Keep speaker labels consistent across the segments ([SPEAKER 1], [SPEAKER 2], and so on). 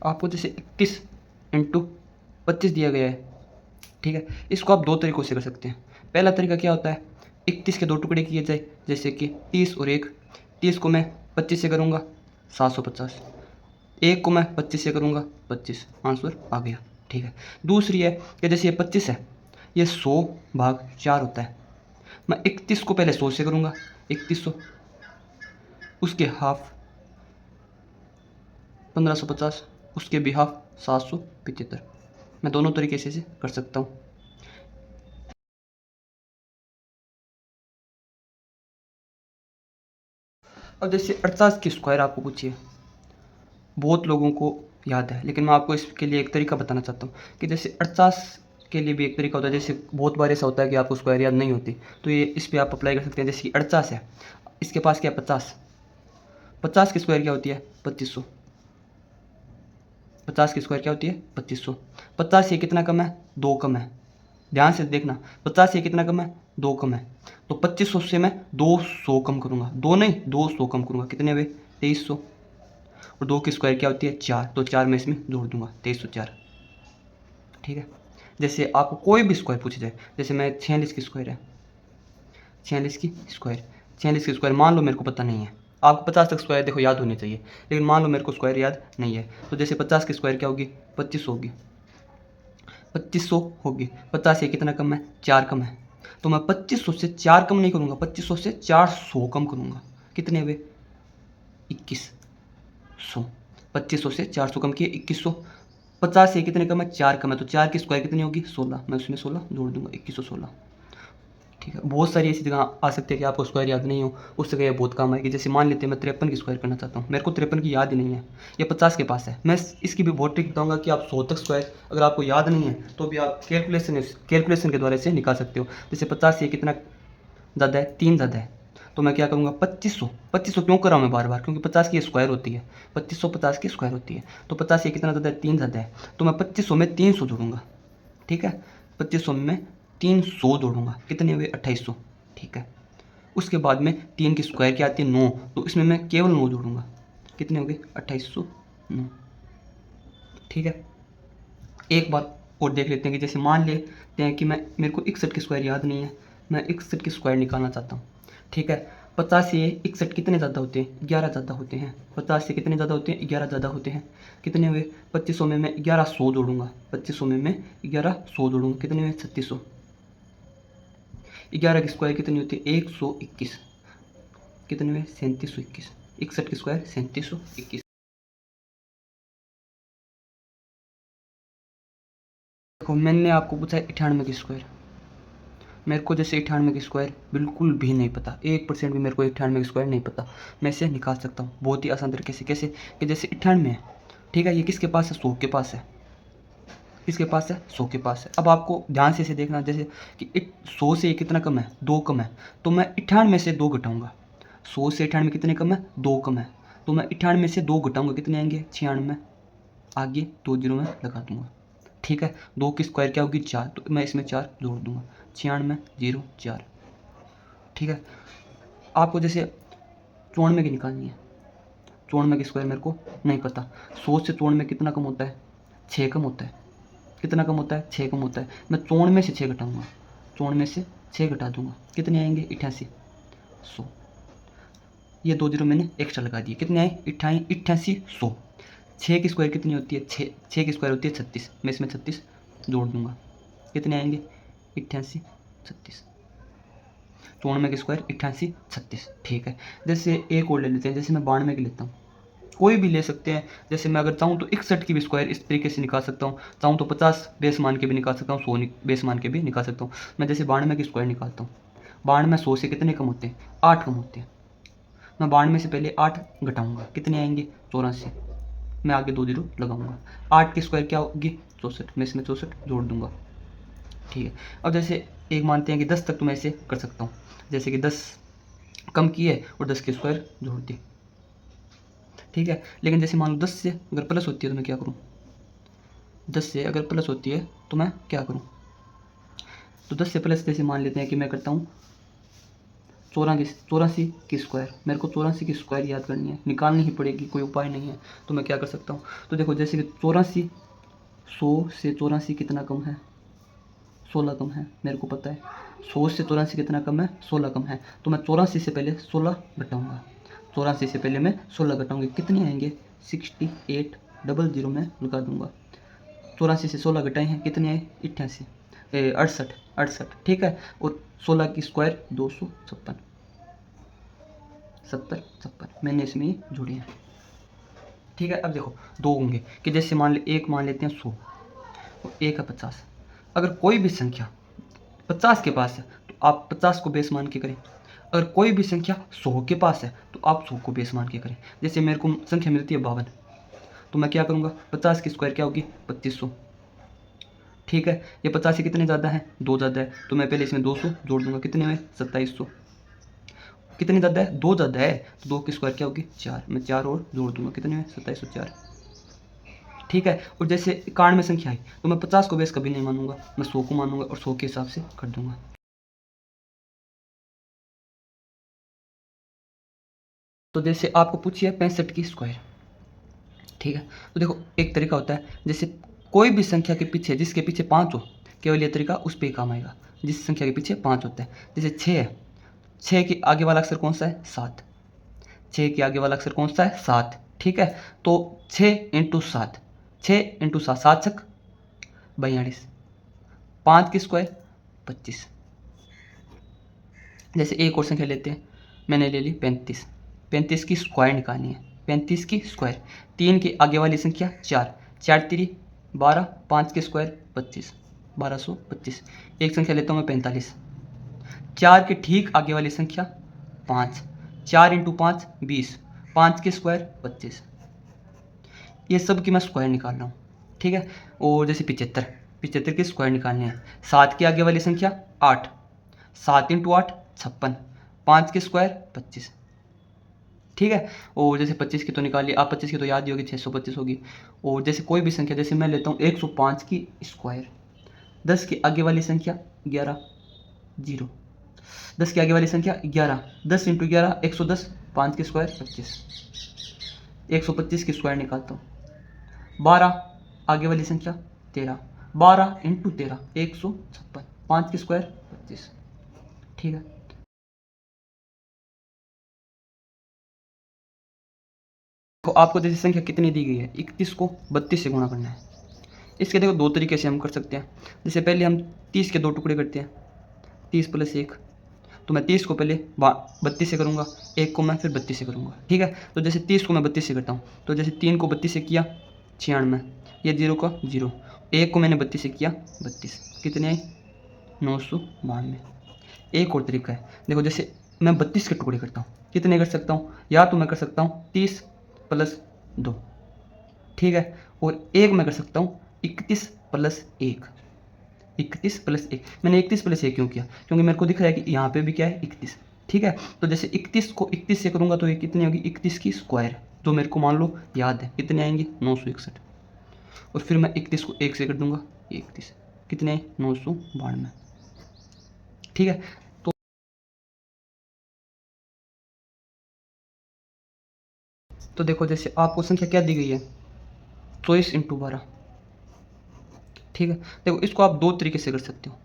[SPEAKER 1] आपको जैसे 31 इंटू 25 दिया गया है, ठीक है। इसको आप दो तरीक़ों से कर सकते हैं। पहला तरीका क्या होता है, 31 के दो टुकड़े किए जाए, जैसे कि 30 और 1। 30 को मैं 25 से करूँगा 750, 1 को मैं 25 से करूँगा 25, आंसर आ गया, ठीक है। दूसरी है कि जैसे ये 25 है, ये 100 भाग 4 होता है। मैं 31 को पहले 100 से करूँगा 3100, उसके हाफ 1550, उसके भी हाफ 775। मैं दोनों तरीके से कर सकता हूँ। अब जैसे 48 की स्क्वायर आपको पूछिए, बहुत लोगों को याद है, लेकिन मैं आपको इसके लिए एक तरीका बताना चाहता हूँ कि जैसे 48 के लिए भी एक तरीका होता है। जैसे बहुत बार ऐसा होता है कि आपको स्क्वायर याद नहीं होती, तो ये इस पर आप अप्लाई कर सकते हैं। जैसे कि 48 है, इसके पास क्या है 50, 50 की स्क्वायर क्या होती है 2500, 50 की स्क्वायर क्या होती है 2500। 50 से कितना कम है, 2 कम है, ध्यान से देखना। 50 से कितना कम है, 2 कम है, तो 2500 से मैं 200 कम करूँगा, 2 नहीं 200 कम करूँगा, कितने हुए 2300। और 2 की स्क्वायर क्या होती है 4, तो 4 मैं इसमें जोड़ दूंगा 2304, ठीक है। जैसे आपको कोई भी स्क्वायर पूछी जाए, जैसे मैं 46 की स्क्वायर है, 46 की स्क्वायर, 46 की स्क्वायर मान लो मेरे को पता नहीं है, आपको 50 तक स्क्वायर देखो याद होनी चाहिए, लेकिन मान लो मेरे को स्क्वायर याद नहीं है, तो जैसे 50 की स्क्वायर क्या होगी 2500 होगी, 2500 होगी। 50 से कितना कम है 4 कम है, तो मैं 2500 से 4 कम नहीं करूँगा, 2500 से 400 कम करूँगा, कितने हुए 2100। 2500 से 400 कम किए 2100। 50 से कितने कम है 4 कम है, तो 4 की स्क्वायर कितनी होगी 16, मैं उसमें 16 जोड़ दूंगा 2116, ठीक है। बहुत सारी ऐसी जगह आ सकती है कि आपको स्क्वायर याद नहीं हो, उस जगह ये बहुत काम आएगी। जैसे मान लेते हैं मैं 53 की स्क्वायर करना चाहता हूँ, मेरे को 53 की याद ही नहीं है, ये 50 के पास है। मैं इसकी भी बहुत ट्रिक बताऊँगा कि आप 100 तक स्क्वायर अगर आपको याद नहीं है तो भी आप कैलकुलेशन के द्वारा से निकाल सकते हो। जैसे 50 से कितना ज़्यादा है 3 ज़्यादा है, तो मैं क्या करूँगा 2500 क्यों कर रहा हूँ मैं बार बार, क्योंकि 50 की स्क्वायर होती है, 2500 50 की स्क्वायर होती है, तो 50 से कितना ज़्यादा है 3 ज़्यादा है, तो मैं 2500 में 300 जोड़ूंगा, ठीक है। 2500 में 300 जोड़ूंगा, कितने हुए 2800, ठीक है। उसके बाद में 3 की स्क्वायर क्या आती है 9, तो इसमें मैं केवल 9 जोड़ूंगा, कितने हो गए 2809, ठीक है। एक बात और देख लेते हैं कि जैसे मान लेते हैं कि मेरे को 61 की स्क्वायर याद नहीं है, मैं 61 की स्क्वायर निकालना चाहता हूँ, ठीक है। 50 से 61 कितने ज़्यादा होते हैं 11 ज़्यादा होते हैं, 50 से कितने ज़्यादा होते हैं 11 ज़्यादा होते हैं, कितने हुए 2500 में मैं 1100 जोड़ूंगा, 2500 में मैं 1100 जोड़ूंगा, कितने हुए 3600। 11 की स्क्वायर कितनी होती है 121, कितने हुए 3721, 61 की स्क्वायर 3721। देखो मैंने आपको पूछा है 98 की स्क्वायर, मेरे को जैसे 98 की स्क्वायर बिल्कुल भी नहीं पता, 1% भी मेरे को 98 की स्क्वायर नहीं पता, मैं इसे निकाल सकता हूँ बहुत ही आसान तरीके से। कैसे कि जैसे 98 है, ठीक है, ये किसके पास है 100 के पास है, किसके पास है 100 के पास है। अब आपको ध्यान से इसे देखना, जैसे कि 100 से कितना कम है 2 कम है, तो मैं 98 से 2 घटाऊँगा, 100 से 98 कितने कम है 2 कम है, तो मैं 98 से 2 घटाऊँगा, कितने आएंगे 96, आगे 2 जीरो में लगा दूंगा, ठीक है। 2 की स्क्वायर क्या होगी 4, तो मैं इसमें 4 जोड़ दूंगा, 96 0 4, ठीक है। आपको जैसे 94 की निकालनी है, 94 की स्क्वायर मेरे को नहीं पता, 100 से 94 कितना कम होता है 6 कम होता है, कितना कम होता है 6 कम होता है, मैं 94 से 6 घटाऊँगा, 94 से 6 घटा दूंगा, कितने आएंगे 88 100, ये 2 जीरो मैंने एक्स्ट्रा लगा दिए, कितने आए 88 100। 6 की स्क्वायर कितनी होती है 6 की स्क्वायर होती है 36, मैं इसमें 36 जोड़ दूंगा, कितने आएंगे 88 36, 94 की स्क्वायर 88 36, ठीक है। जैसे एक और ले लेते हैं, जैसे मैं 92 की लेता हूँ, कोई भी ले सकते हैं। जैसे मैं अगर चाहूँ तो 61 की भी स्क्वायर इस तरीके से निकाल सकता हूँ, चाहूँ तो 50 बेस मान के भी निकाल सकता हूँ, 100 बेस मान के भी निकाल सकता हूँ। मैं जैसे 92 की स्क्वायर निकालता हूँ, 92 100 से कितने कम होते हैं 8 कम होते हैं, मैं 92 से पहले 8 घटाऊँगा, कितने आएंगे 84, मैं आगे 2 जीरो लगाऊंगा, 8 की स्क्वायर क्या होगी 64, मैं इसमें 64 जोड़ दूंगा, ठीक है। अब जैसे एक मानते हैं कि 10 तक तो मैं इसे कर सकता हूँ, जैसे कि 10 कम किए और 10 की स्क्वायर जोड़ दी, ठीक है। लेकिन जैसे मान लो 10 से अगर प्लस होती है तो मैं क्या करूँ, 10 से अगर प्लस होती है तो मैं क्या करूँ, तो 10 से प्लस जैसे मान लेते हैं कि मैं करता हूँ चौरासी की स्क्वायर, मेरे को 84 की स्क्वायर याद करनी है, निकालनी ही पड़ेगी, कोई उपाय नहीं है। तो मैं क्या कर सकता हूँ, तो देखो जैसे कि 84, 100 से 84 कितना कम है, 16 कम है, मेरे को पता है 100 से 84 कितना कम है, 16 कम है। तो मैं 84 से पहले 16 घटाऊँगा, 84 से पहले मैं 16 घटाऊँगी, कितने आएंगे 68 00 में लगा दूँगा। 84 से 16 घटाए हैं, कितने आए 88 68, ठीक है। और 16 की स्क्वायर 256, 70 56 मैंने इसमें ही जोड़े हैं, ठीक है। अब देखो दो होंगे कि जैसे एक मान लेते हैं 100 और एक है 50। अगर कोई भी संख्या 50 के पास है तो आप 50 को बेस मान के करें, अगर कोई भी संख्या 100 के पास है तो आप 100 को बेस मान के करें। जैसे मेरे को संख्या मिलती है 52, तो मैं क्या करूँगा, 50 की स्क्वायर क्या होगी 2500, ठीक है। ये 50 से कितने ज़्यादा है, 2 ज़्यादा है, तो मैं पहले इसमें 200 जोड़ दूंगा, कितने में 2700। कितने ज़्यादा है, 2 ज़्यादा है, तो 2 की स्क्वायर क्या होगी 4, मैं 4 और जोड़ दूंगा, कितने में 2704, ठीक है। और जैसे 91 में संख्या आई तो मैं 50 को बेस कभी नहीं मानूंगा, मैं 100 को मानूंगा और 100 के हिसाब से कर दूंगा। तो जैसे आपको पूछिए 65 की स्क्वायर, ठीक है। तो देखो एक तरीका होता है, जैसे कोई भी संख्या के पीछे जिसके पीछे 5 हो, केवल ये तरीका उस पर ही काम आएगा जिस संख्या के पीछे 5 होता है। जैसे 6 है, 6 के आगे वाला अक्षर कौन सा है 7, 6 के आगे वाला अक्षर कौन सा है 7, ठीक है। तो 6 इंटू 7, 6 इंटू 7, 7 छक 42, 5 की स्क्वायर 25। जैसे एक और संख्या लेते हैं, मैंने ले ली 35, 35 की स्क्वायर निकालनी है, 35 की स्क्वायर, 3 की आगे वाली संख्या 4, 4 3 12, 5 की स्क्वायर 25, 1225। एक संख्या लेता हूँ मैं 45, 4 के ठीक आगे वाली संख्या 5, 4 इंटू 5 20, 5 की स्क्वायर 25। ये सब की मैं स्क्वायर निकाल रहा हूँ, ठीक है। और जैसे 75, 75 की स्क्वायर निकालनी है, 7 की आगे वाली संख्या 8, 7 इंटू 8 56, 5 की स्क्वायर 25, ठीक है। और जैसे 25 की तो निकालिए आप, 25 की तो याद ही होगी 625 होगी। और जैसे कोई भी संख्या, जैसे मैं लेता हूँ 105 की स्क्वायर, 10 की आगे वाली संख्या 11 0, 10 की आगे वाली संख्या 11, 10 इंटू 11 110, 5 की स्क्वायर 25, 125 की स्क्वायर निकालता हूँ, 12 आगे वाली संख्या 13, 12 इंटू 13 156, 5 की स्क्वायर 25, ठीक है। तो आपको जैसे संख्या कितनी दी गई है, 31 को 32 से गुणा करना है। इसके देखो दो तरीके से हम कर सकते हैं। जैसे पहले हम 30 के 2 टुकड़े करते हैं, 30 प्लस 1, तो मैं 30 को पहले 32 से करूँगा, 1 को मैं फिर 32 से करूँगा, ठीक है। तो जैसे 30 को मैं 32 से करता हूँ, तो जैसे 3 को 32 से किया 96, ये 0 का 0, 1 को मैंने 32 से किया 32, कितने आई 992। एक और तरीका है, देखो जैसे मैं 32 के टुकड़े करता हूँ, कितने कर सकता हूँ, या तो मैं कर सकता हूँ 30 प्लस 2, ठीक है। और एक मैं कर सकता हूँ 31 प्लस 1, 31 प्लस 1, मैंने 31 प्लस 1 क्यों किया, क्योंकि मेरे को दिख रहा है कि यहाँ पे भी क्या है 31, ठीक है। तो जैसे 31 को 31 से करूँगा तो ये कितनी होगी 31 की स्क्वायर, जो मेरे को मान लो याद है, कितने आएंगे 961। और फिर मैं 31 को 1 से कर दूंगा, 31 कितने आए 992, ठीक है। तो देखो जैसे आपको संख्या क्या दी गई है 24 इंटू 12, ठीक है। देखो इसको आप दो तरीके से कर सकते हो।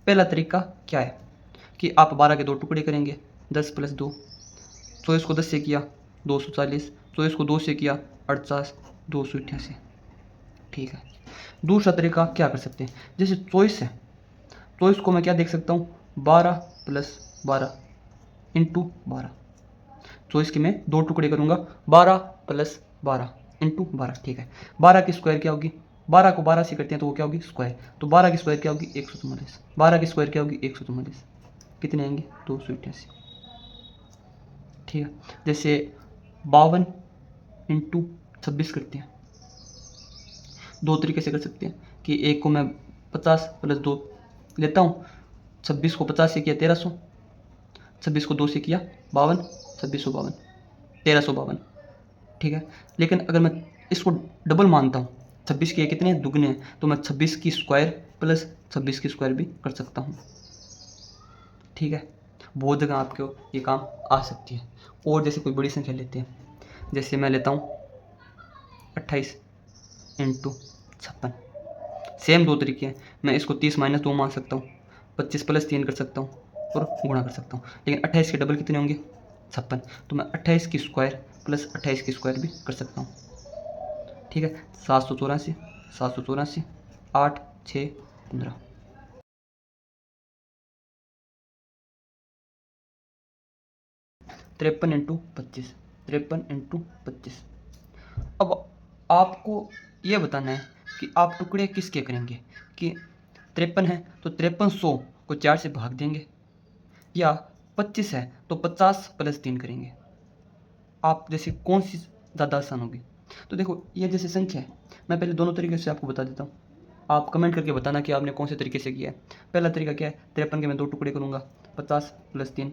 [SPEAKER 1] पहला तरीका क्या है कि आप 12 के 2 टुकड़े करेंगे, 10 प्लस 2, 24 को 10 से किया 240, 24 को 2 से किया 48, 288, ठीक है। दूसरा तरीका क्या कर सकते हैं, जैसे 24 है, 24 को मैं क्या देख सकता हूँ 12 प्लस 12 इंटू 12, 24 के मैं 2 टुकड़े करूँगा, 12 प्लस 12 इंटू 12, ठीक है। 12 की स्क्वायर क्या होगी, 12 को 12 से करते हैं तो वो क्या होगी स्क्वायर, तो 12 की स्क्वायर क्या होगी 144, 12 की स्क्वायर क्या होगी 144, कितने आएंगे 288, ठीक है। जैसे 52 इंटू 26 करते हैं, दो तरीके से कर सकते हैं कि एक को मैं 50 प्लस 2 लेता हूँ, 26 को 50 से किया 1300, 26 को 2 से किया 52, 2652, 1352, ठीक है। लेकिन अगर मैं इसको डबल मानता हूँ, 26 के कितने दुगने हैं, तो मैं 26 की स्क्वायर प्लस 26 की स्क्वायर भी कर सकता हूँ, ठीक है। बहुत जगह आपको ये काम आ सकती है। और जैसे कोई बड़ी संख्या लेते हैं, जैसे मैं लेता हूँ 28 इंटू 56, सेम दो तरीके हैं। मैं इसको 30 माइनस 2 मान सकता हूँ, 25 प्लस 3 कर सकता हूँ और गुणा कर सकता हूँ, लेकिन 28 के डबल कितने होंगे? 56। तो मैं 28 की स्क्वायर प्लस 28 की स्क्वायर भी कर सकता हूँ। ठीक है, 784, 784, 8, 6, 15। तिरपन इंटू 25, 53 × 25। अब आपको ये बताना है कि आप टुकड़े किसके करेंगे, कि 53 है तो 5300 को 4 से भाग देंगे, या 25 है तो 50 प्लस 3 करेंगे। आप जैसे कौन सी ज़्यादा आसान होगी? तो देखो, ये जैसे संख्या है, मैं पहले दोनों तरीके से आपको बता देता हूँ। आप कमेंट करके बताना कि आपने कौन से तरीके से किया है। पहला तरीका क्या है, 53 के मैं 2 टुकड़े करूँगा, 50 प्लस 3।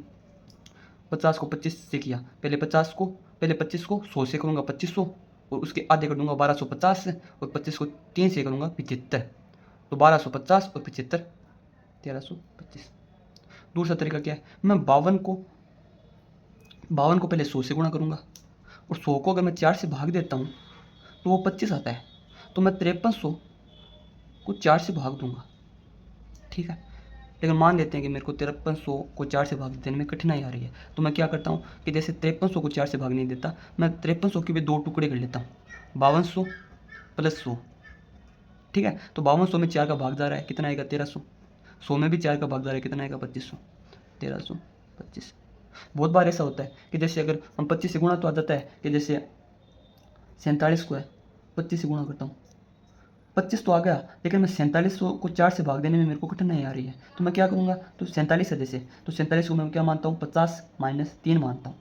[SPEAKER 1] 50 को 25 से किया, पहले 25 को 100 से करूँगा 2500, और उसके आधे कर दूंगा 1250 से, और 25 को 3 से करूँगा 75। तो 1250 और 75 1325। दूसरा तरीका क्या है, मैं 52 को पहले 100 से गुणा करूँगा, और 100 को अगर मैं 4 से भाग देता हूँ तो वो 25 आता है। तो मैं 5300 को 4 से भाग दूंगा। ठीक है, लेकिन मान लेते हैं कि मेरे को 5300 को 4 से भाग देने में कठिनाई आ रही है, तो मैं क्या करता हूँ कि जैसे 5300 को 4 से भाग नहीं देता, मैं 5300 के भी 2 टुकड़े कर लेता हूँ, 5200 प्लस 100। ठीक है, तो 5200 में 4 का भाग जा रहा है, कितना आएगा? 1300। 100 में भी 4 का भाग जा रहा है, कितना आएगा? 2500। 1325। बहुत बार ऐसा होता है कि जैसे अगर हम 25 से गुणा तो आ जाता है कि जैसे 47 को है 25 से गुणा करता हूँ, 25 तो आ गया, लेकिन मैं 47 को 4 से भाग देने में मेरे को कठिनाई आ रही है, तो मैं क्या करूँगा? तो 47 है जैसे, तो 47 को मैं क्या मानता हूँ? 50 माइनस 3 मानता हूँ।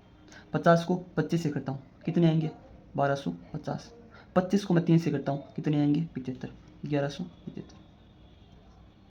[SPEAKER 1] 50 को 25 से करता हूँ, कितने आएंगे? 1250। 25 को मैं 3 से करता हूँ, कितने आएंगे? 75। 1100।